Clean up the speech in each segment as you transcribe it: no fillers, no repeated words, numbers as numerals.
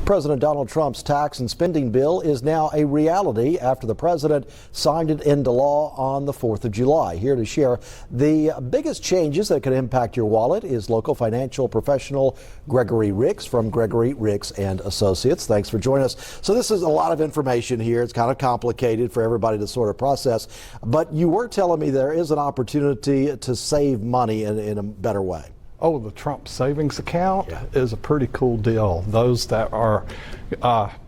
President Donald Trump's tax and spending bill is now a reality after the president signed it into law on the 4th of July. Here to share the biggest changes that could impact your wallet is local financial professional Gregory Ricks from Gregory Ricks and Associates. Thanks for joining us. So this is a lot of information here. It's kind of complicated for everybody to sort of process, but you were telling me there is an opportunity to save money in a better way. Oh, the Trump savings account is a pretty cool deal. Those that are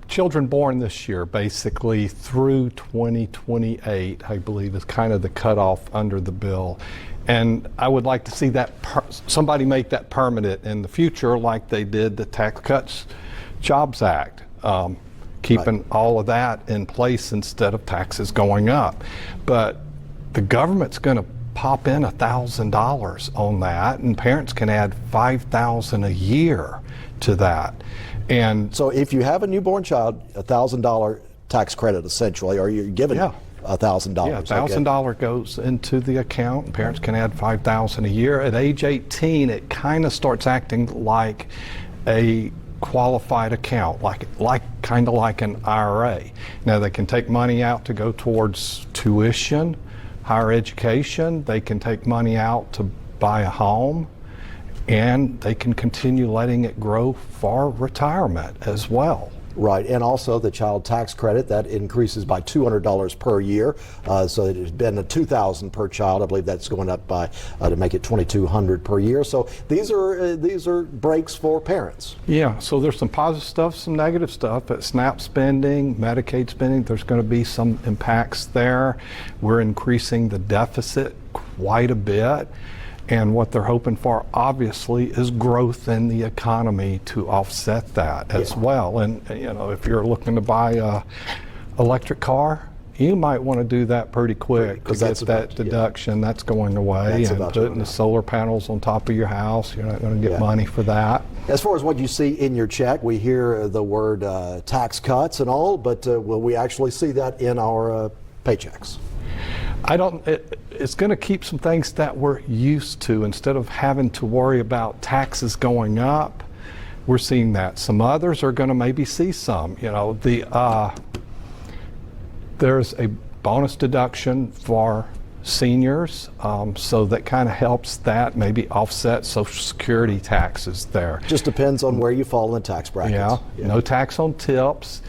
children born this year, basically through 2028, I believe, is kind of the cutoff under the bill. And I would like to see that somebody make that permanent in the future, like they did the Tax Cuts Jobs Act, keeping all of that in place instead of taxes going up. But the government's going to pop in $1,000 on that, and parents can add $5,000 a year to that. And so if you have a newborn child, $1,000 tax credit essentially, or you're given $1,000. Yeah, $1,000 goes into the account, and parents can add $5,000 a year. At age 18, it kind of starts acting like a qualified account, kind of like an IRA. Now they can take money out to go towards tuition, higher education, they can take money out to buy a home, and they can continue letting it grow for retirement as well. Right, and also the child tax credit, that increases by $200 per year. So it has been $2,000 per child. I believe that's going up by to make it $2,200 per year. So these are breaks for parents. Yeah, so there's some positive stuff, some negative stuff. At SNAP spending, Medicaid spending, there's going to be some impacts there. We're increasing the deficit quite a bit. And what they're hoping for, obviously, is growth in the economy to offset that as well. And, you know, if you're looking to buy a electric car, you might want to do that pretty quick because that's that deduction that's going away. And putting the solar panels on top of your house, you're not going to get money for that. As far as what you see in your check, we hear the word tax cuts and all, but will we actually see that in our paychecks? It's going to keep some things that we're used to. Instead of having to worry about taxes going up, we're seeing that. Some others are going to maybe see some. You know, there's a bonus deduction for seniors, so that kind of helps that maybe offset Social Security taxes there. Just depends on where you fall in the tax brackets. Yeah, no tax on tips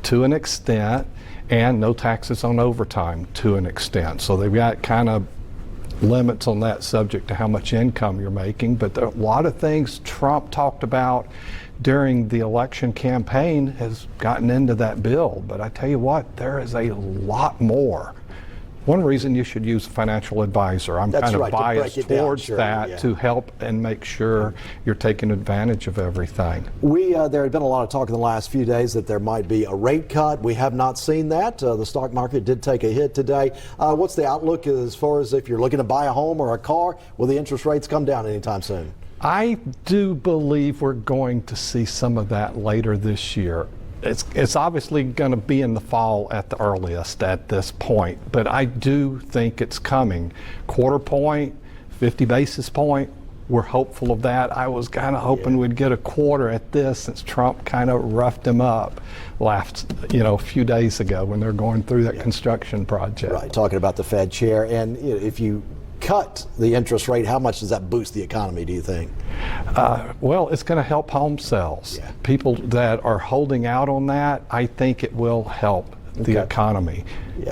to an extent, and no taxes on overtime to an extent. So they've got kind of limits on that subject to how much income you're making. But there are a lot of things Trump talked about during the election campaign has gotten into that bill. But I tell you what, there is a lot more. One reason you should use a financial advisor. I'm kind of biased towards that to help and make sure you're taking advantage of everything. There had been a lot of talk in the last few days that there might be a rate cut. We have not seen that. The stock market did take a hit today. What's the outlook as far as if you're looking to buy a home or a car? Will the interest rates come down anytime soon? I do believe we're going to see some of that later this year. It's obviously going to be in the fall at the earliest at this point, but I do think it's coming. Quarter point, 50 basis point, we're hopeful of that. I was kind of hoping we'd get a quarter at this since Trump kind of roughed him up a few days ago when they're going through that construction project. Right, talking about the Fed chair, and if you cut the interest rate, how much does that boost the economy, do you think? Well, it's going to help home sales. People that are holding out on that, I think it will help the economy.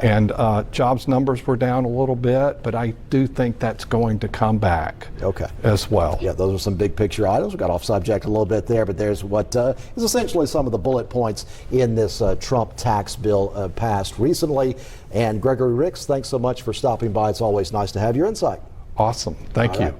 And jobs numbers were down a little bit, but I do think that's going to come back as well. Yeah, those are some big picture items. We got off subject a little bit there, but there's what is essentially some of the bullet points in this Trump tax bill passed recently. And Gregory Ricks, thanks so much for stopping by. It's always nice to have your insight. Awesome. Thank you.